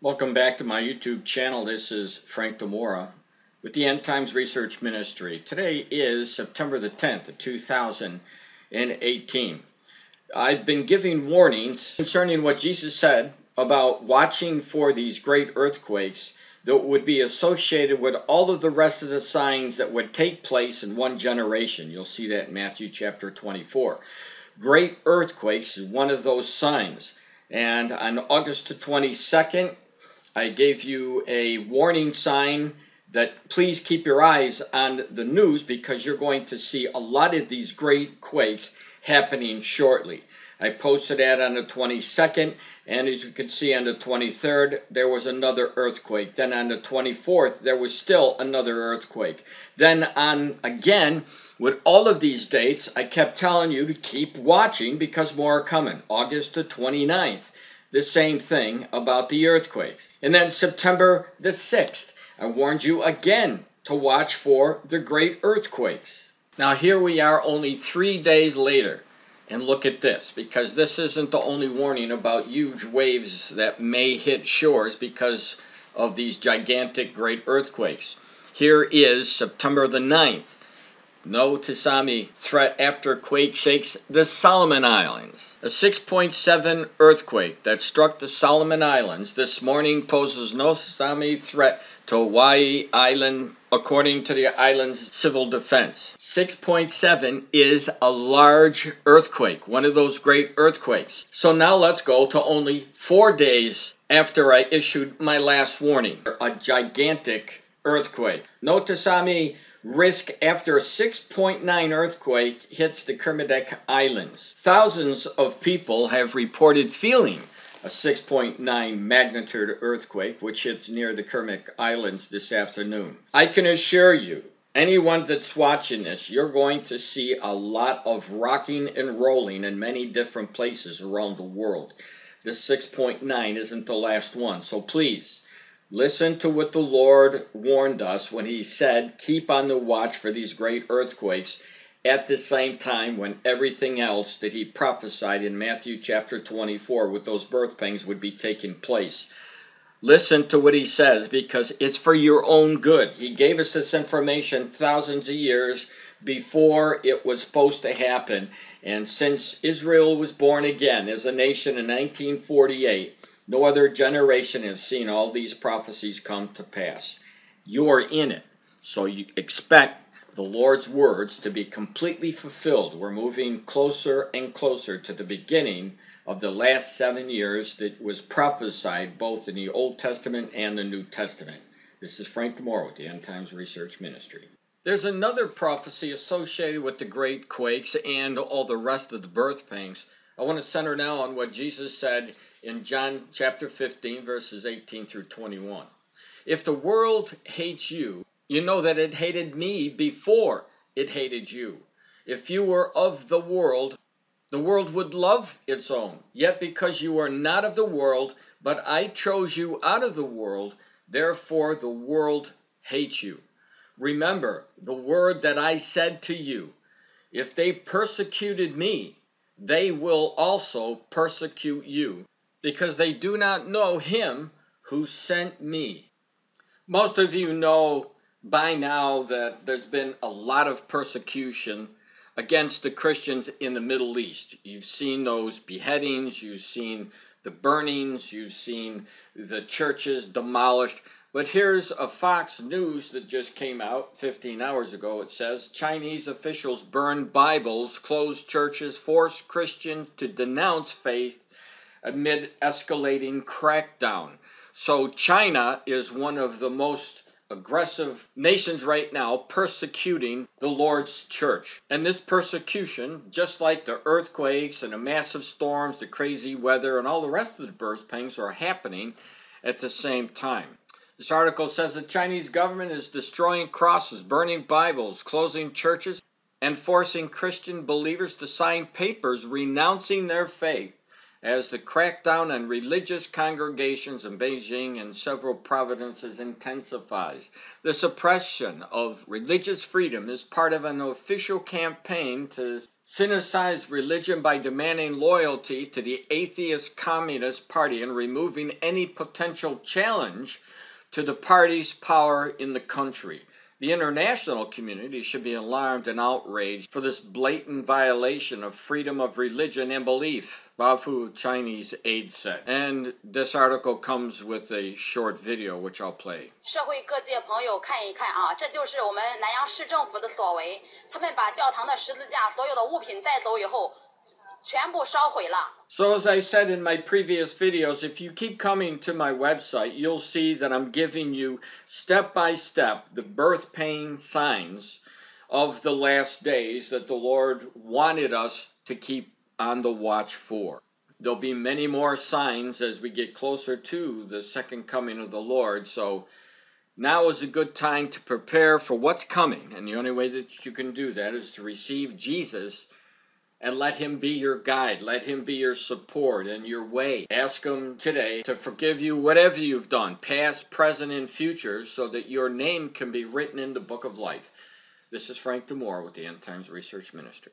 Welcome back to my YouTube channel. This is Frank DiMora with the End Times Research Ministry. Today is September the 10th of 2018. I've been giving warnings concerning what Jesus said about watching for these great earthquakes that would be associated with all of the rest of the signs that would take place in one generation. You'll see that in Matthew chapter 24. Great earthquakes is one of those signs. And on August the 22nd, I gave you a warning sign that please keep your eyes on the news because you're going to see a lot of these great quakes happening shortly. I posted that on the 22nd, and as you can see on the 23rd, there was another earthquake. Then on the 24th, there was still another earthquake. Then again, with all of these dates, I kept telling you to keep watching because more are coming. August the 29th. The same thing about the earthquakes. And then September the 6th, I warned you again to watch for the great earthquakes. Now here we are only 3 days later, and look at this, because this isn't the only warning about huge waves that may hit shores because of these gigantic great earthquakes. Here is September the 9th. No tsunami threat after quake shakes the Solomon Islands. A 6.7 earthquake that struck the Solomon Islands this morning poses no tsunami threat to Hawaii Island, according to the island's civil defense. 6.7 is a large earthquake, one of those great earthquakes. So now let's go to only 4 days after I issued my last warning. A gigantic earthquake. No tsunami risk after a 6.9 earthquake hits the Kermadec Islands. Thousands of people have reported feeling a 6.9 magnitude earthquake which hits near the Kermadec Islands this afternoon. I can assure you, anyone that's watching this, you're going to see a lot of rocking and rolling in many different places around the world. This 6.9 isn't the last one, so please, listen to what the Lord warned us when He said, keep on the watch for these great earthquakes at the same time when everything else that He prophesied in Matthew chapter 24 with those birth pangs would be taking place. Listen to what He says because it's for your own good. He gave us this information thousands of years before it was supposed to happen. And since Israel was born again as a nation in 1948, no other generation has seen all these prophecies come to pass. You are in it, so you expect the Lord's words to be completely fulfilled. We're moving closer and closer to the beginning of the last 7 years that was prophesied both in the Old Testament and the New Testament. This is Frank DiMora with the End Times Research Ministry. There's another prophecy associated with the great quakes and all the rest of the birth pangs. I want to center now on what Jesus said in John chapter 15, verses 18 through 21. If the world hates you, you know that it hated me before it hated you. If you were of the world would love its own. Yet because you are not of the world, but I chose you out of the world, therefore the world hates you. Remember the word that I said to you. If they persecuted me, they will also persecute you, because they do not know Him who sent me. Most of you know by now that there's been a lot of persecution against the Christians in the Middle East. You've seen those beheadings, you've seen the burnings, you've seen the churches demolished. But here's a Fox News that just came out 15 hours ago. It says, Chinese officials burn Bibles, close churches, force Christians to denounce faith amid escalating crackdown. So China is one of the most aggressive nations right now persecuting the Lord's church. And this persecution, just like the earthquakes and the massive storms, the crazy weather, and all the rest of the birth pangs are happening at the same time. This article says the Chinese government is destroying crosses, burning Bibles, closing churches, and forcing Christian believers to sign papers renouncing their faith as the crackdown on religious congregations in Beijing and several provinces intensifies. The suppression of religious freedom is part of an official campaign to synthesize religion by demanding loyalty to the atheist Communist Party and removing any potential challenge to the party's power in the country. The international community should be alarmed and outraged for this blatant violation of freedom of religion and belief, Bafu Chinese aide said. And this article comes with a short video, which I'll play. 社会各界朋友看一看啊，这就是我们南阳市政府的所为。他们把教堂的十字架所有的物品带走以后，全部烧毁了。So as I said in my previous videos, if you keep coming to my website, you'll see that I'm giving you step by step the birth pain signs of the last days that the Lord wanted us to keep on the watch for. There'll be many more signs as we get closer to the second coming of the Lord, so now is a good time to prepare for what's coming, and the only way that you can do that is to receive Jesus and let him be your guide. Let him be your support and your way. Ask him today to forgive you whatever you've done, past, present, and future, so that your name can be written in the book of life. This is Frank DiMora with the End Times Research Ministry.